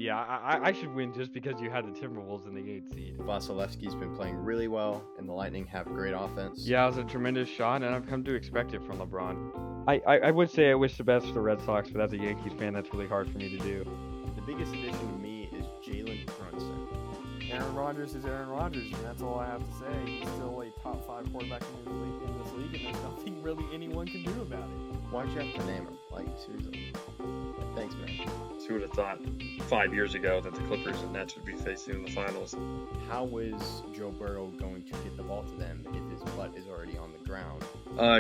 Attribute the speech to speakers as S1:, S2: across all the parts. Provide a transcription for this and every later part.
S1: Yeah, I should win just because you had the Timberwolves in the 8th seed.
S2: Vasilevsky's been playing really well, and the Lightning have great offense.
S1: Yeah, it was a tremendous shot, and I've come to expect it from LeBron. I would say I wish the best for the Red Sox, but as a Yankees fan, that's really hard for me to do.
S2: The biggest addition to me is Jalen Brunson.
S3: Aaron Rodgers is Aaron Rodgers, and that's all I have to say. He's still a top 5 quarterback in this league, and there's nothing really anyone can do about it.
S2: Why'd you have to name him? Like, seriously. Thanks, man.
S4: Who would have thought 5 years ago that the Clippers and Nets would be facing in the finals?
S2: How is Joe Burrow going to get the ball to them if his butt is already on the ground?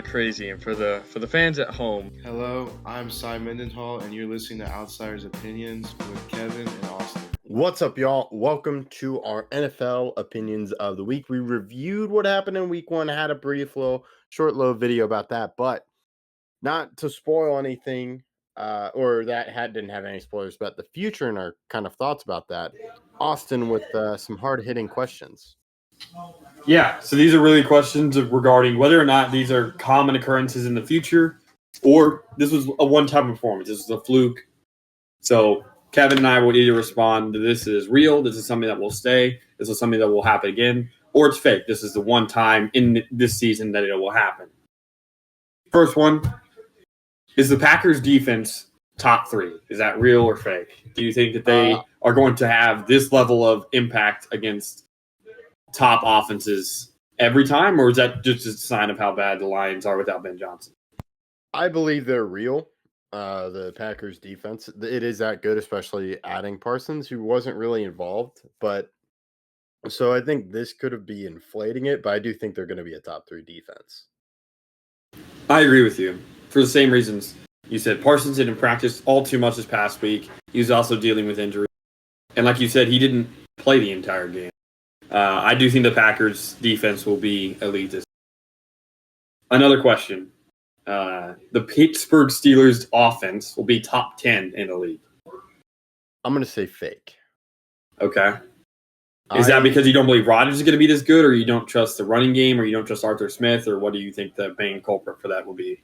S4: Crazy. And for the fans at home,
S5: Hello, I'm Cy Mendenhall, and you're listening to Outsiders Opinions with Kevin and Austin.
S2: What's up, y'all? Welcome to our NFL Opinions of the Week. We reviewed what happened in Week 1, had a brief short video about that, but not to spoil anything, didn't have any spoilers about the future and our kind of thoughts about that. Austin with some hard-hitting questions.
S6: Yeah, so these are really questions regarding whether or not these are common occurrences in the future, or this was a one-time performance. This was a fluke. So Kevin and I will either respond to this is real, this is something that will stay, this is something that will happen again, or it's fake. This is the one time in this season that it will happen. First one, is the Packers defense top 3? Is that real or fake? Do you think that they are going to have this level of impact against top offenses every time, or is that just a sign of how bad the Lions are without Ben Johnson?
S2: I believe they're real. The Packers defense, it is that good, especially adding Parsons, who wasn't really involved. But so I think this could be inflating it, but I do think they're going to be a top 3 defense.
S6: I agree with you for the same reasons. You said Parsons didn't practice all too much this past week. He was also dealing with injury. And like you said, he didn't play the entire game. I do think the Packers defense will be elite. Another question. The Pittsburgh Steelers offense will be top 10 in the league.
S2: I'm going to say fake.
S6: Okay. Is that because you don't believe Rodgers is going to be this good, or you don't trust the running game, or you don't trust Arthur Smith, or what do you think the main culprit for that will be?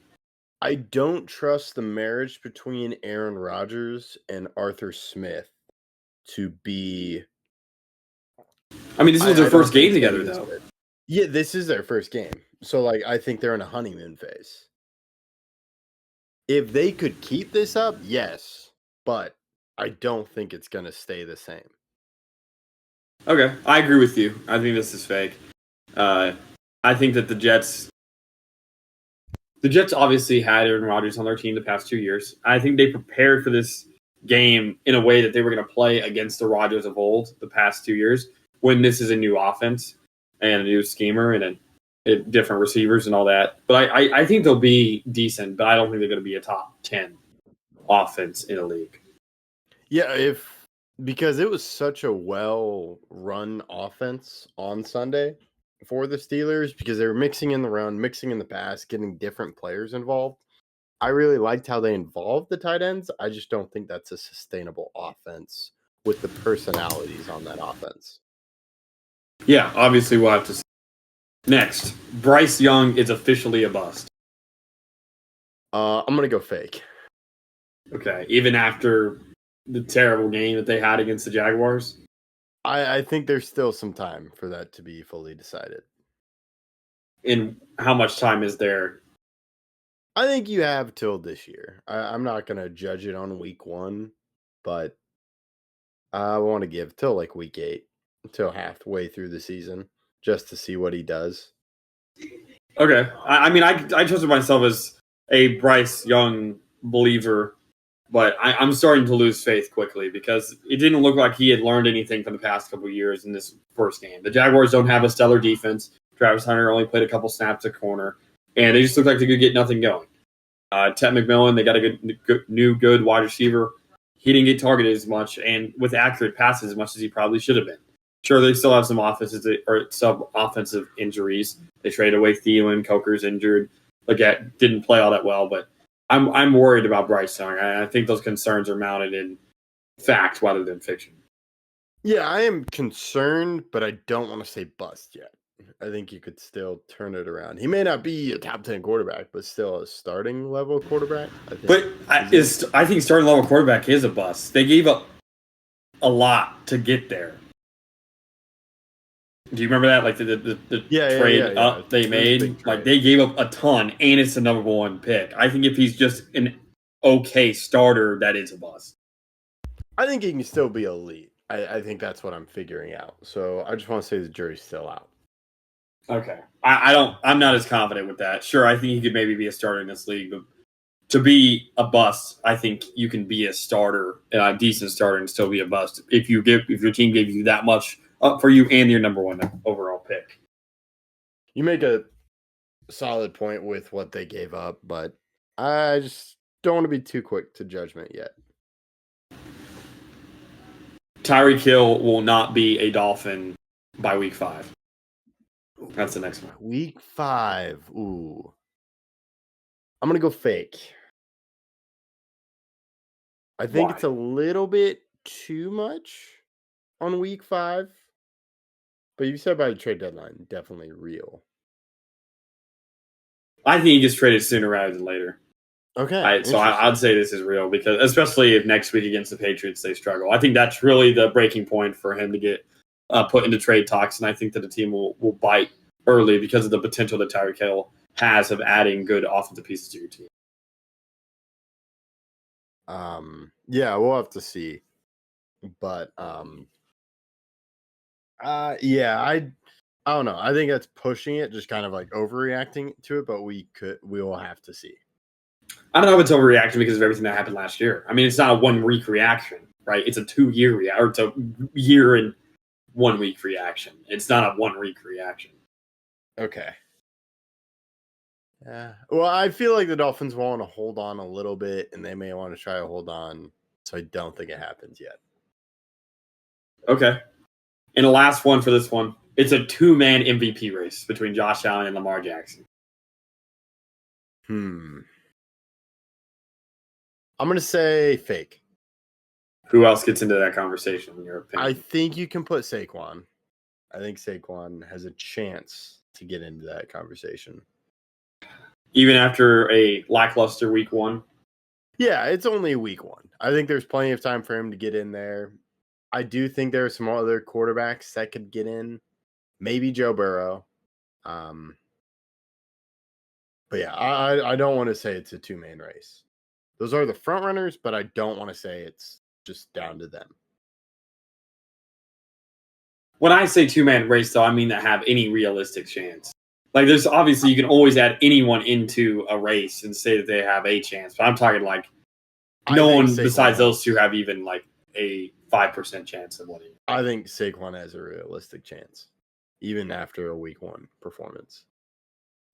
S2: I don't trust the marriage between Aaron Rodgers and Arthur Smith to be...
S6: I mean, this was their first game together, though.
S2: Yeah, this is their first game. So, I think they're in a honeymoon phase. If they could keep this up, yes. But I don't think it's going to stay the same.
S6: Okay, I agree with you. I think this is fake. I think that the Jets obviously had Aaron Rodgers on their team the past 2 years. I think they prepared for this game in a way that they were going to play against the Rodgers of old the past 2 years, when this is a new offense and a new schemer and different receivers and all that. But I think they'll be decent, but I don't think they're going to be a top 10 offense in the league.
S2: Yeah, because it was such a well-run offense on Sunday for the Steelers, because they were mixing in the run, mixing in the pass, getting different players involved. I really liked how they involved the tight ends. I just don't think that's a sustainable offense with the personalities on that offense.
S6: Yeah, obviously we'll have to see. Next, Bryce Young is officially a bust.
S2: I'm going to go fake.
S6: Okay, even after the terrible game that they had against the Jaguars?
S2: I think there's still some time for that to be fully decided.
S6: And how much time is there?
S2: I think you have till this year. I'm not going to judge it on week 1, but I want to give till week 8, till halfway through the season, just to see what he does.
S6: Okay. I trusted myself as a Bryce Young believer, but I'm starting to lose faith quickly because it didn't look like he had learned anything from the past couple of years in this first game. The Jaguars don't have a stellar defense. Travis Hunter only played a couple snaps at corner, and they just looked like they could get nothing going. Ted McMillan, they got a good wide receiver. He didn't get targeted as much and with accurate passes as much as he probably should have been. Sure, they still have some sub-offensive injuries. They traded away Thielen, Coker's injured. Leggett didn't play all that well, but I'm worried about Bryce Young. I think those concerns are mounted in fact rather than fiction.
S2: Yeah, I am concerned, but I don't want to say bust yet. I think you could still turn it around. He may not be a top 10 quarterback, but still a starting level quarterback.
S6: I think starting level quarterback is a bust. They gave up a lot to get there. Do you remember that? Like the trade up they made? Like they gave up a ton, and it's the number one pick. I think if he's just an okay starter, that is a bust.
S2: I think he can still be elite. I think that's what I'm figuring out. So I just want to say the jury's still out.
S6: Okay. I'm not as confident with that. Sure, I think he could maybe be a starter in this league, but to be a bust, I think you can be a starter, a decent starter, and still be a bust if your team gave you that much up for you and your number one overall pick.
S2: You make a solid point with what they gave up, but I just don't want to be too quick to judgment yet.
S6: Tyreek Hill will not be a Dolphin by week 5. That's the next one.
S2: Week 5. Ooh. I'm going to go fake. I think it's a little bit too much on week 5. But you said by the trade deadline, definitely real.
S6: I think he gets traded sooner rather than later.
S2: Okay.
S6: I'd say this is real because, especially if next week against the Patriots they struggle, I think that's really the breaking point for him to get put into trade talks, and I think that the team will bite early because of the potential that Tyreek Hill has of adding good offensive pieces to your team.
S2: Yeah, we'll have to see, but yeah, I don't know. I think that's pushing it, just kind of like overreacting to it, but we will have to see.
S6: I don't know if it's overreaction because of everything that happened last year. I mean, it's not a 1 week reaction, right? It's a 2-year reaction, or it's a year and 1 week reaction. It's not a 1 week reaction.
S2: Okay. Yeah. Well, I feel like the Dolphins want to hold on a little bit, and they may want to try to hold on. So I don't think it happens yet.
S6: Okay. And the last one for this one, it's a 2-man MVP race between Josh Allen and Lamar Jackson.
S2: I'm going to say fake.
S6: Who else gets into that conversation, in your opinion?
S2: I think you can put Saquon. I think Saquon has a chance to get into that conversation.
S6: Even after a lackluster week 1?
S2: Yeah, it's only week 1. I think there's plenty of time for him to get in there. I do think there are some other quarterbacks that could get in. Maybe Joe Burrow. But yeah, I don't want to say it's a 2-man race. Those are the front runners, but I don't want to say it's just down to them.
S6: When I say 2-man race, though, I mean that have any realistic chance. Like, there's obviously, you can always add anyone into a race and say that they have a chance. But I'm talking like no one besides those two have even like a 5% chance of winning.
S2: I think Saquon has a realistic chance, even after a week 1 performance.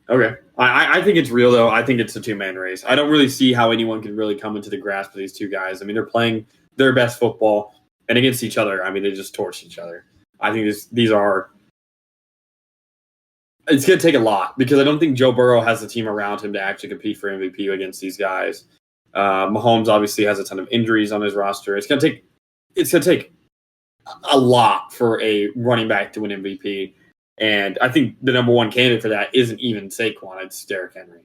S6: Okay. I think it's real, though. I think it's a 2-man race. I don't really see how anyone can really come into the grasp of these two guys. I mean, they're playing their best football, and against each other, I mean, they just torch each other. I think these are... It's going to take a lot, because I don't think Joe Burrow has the team around him to actually compete for MVP against these guys. Mahomes obviously has a ton of injuries on his roster. It's going to take a lot for a running back to win MVP. And I think the number one candidate for that isn't even Saquon. It's Derrick Henry.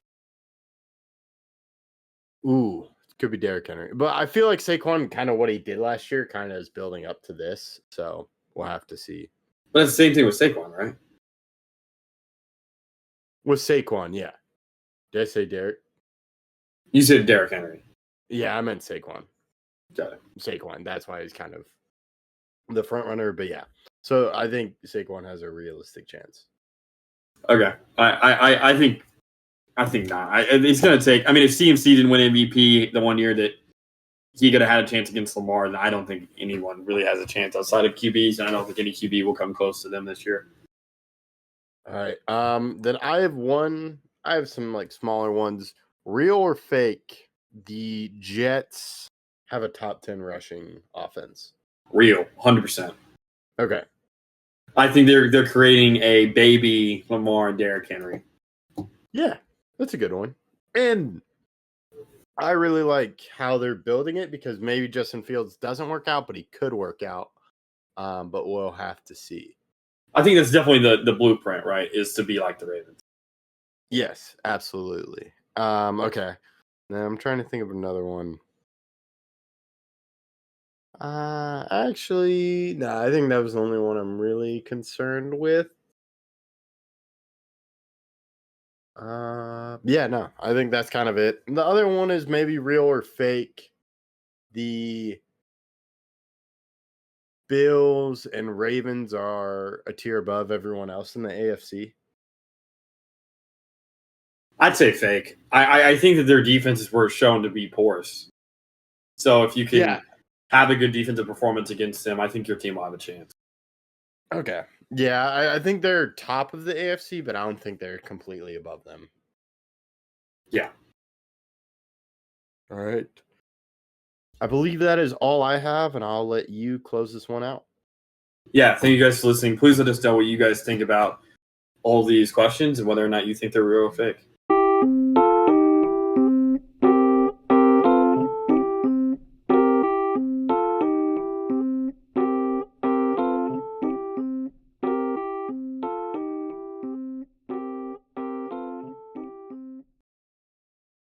S2: Ooh, it could be Derrick Henry. But I feel like Saquon, kind of what he did last year, kind of is building up to this. So we'll have to see.
S6: But it's the same thing with Saquon, right?
S2: With Saquon, yeah. Did I say Derrick?
S6: You said Derrick Henry.
S2: Yeah, I meant Saquon.
S6: Got it.
S2: Saquon. That's why he's kind of the front runner. But yeah. So I think Saquon has a realistic chance.
S6: Okay. I think not. It's going to take... I mean, if CMC didn't win MVP the 1 year that he could have had a chance against Lamar, then I don't think anyone really has a chance outside of QBs, and I don't think any QB will come close to them this year.
S2: All right. Then I have one. I have some like smaller ones. Real or fake? The Jets have a top 10 rushing offense.
S6: Real, 100%.
S2: Okay.
S6: I think they're creating a baby Lamar and Derrick Henry.
S2: Yeah, that's a good one. And I really like how they're building it, because maybe Justin Fields doesn't work out, but he could work out. But we'll have to see.
S6: I think that's definitely the blueprint, right, is to be like the Ravens.
S2: Yes, absolutely. Okay. Now I'm trying to think of another one. Actually, no, I think that was the only one I'm really concerned with. Yeah, no, I think that's kind of it. The other one is maybe real or fake. The Bills and Ravens are a tier above everyone else in the AFC.
S6: I'd say fake. I think that their defenses were shown to be porous. So if you can have a good defensive performance against them, I think your team will have a chance.
S2: Okay. Yeah, I think they're top of the AFC, but I don't think they're completely above them.
S6: Yeah.
S2: All right. I believe that is all I have, and I'll let you close this one out.
S6: Yeah, thank you guys for listening. Please let us know what you guys think about all these questions and whether or not you think they're real or fake.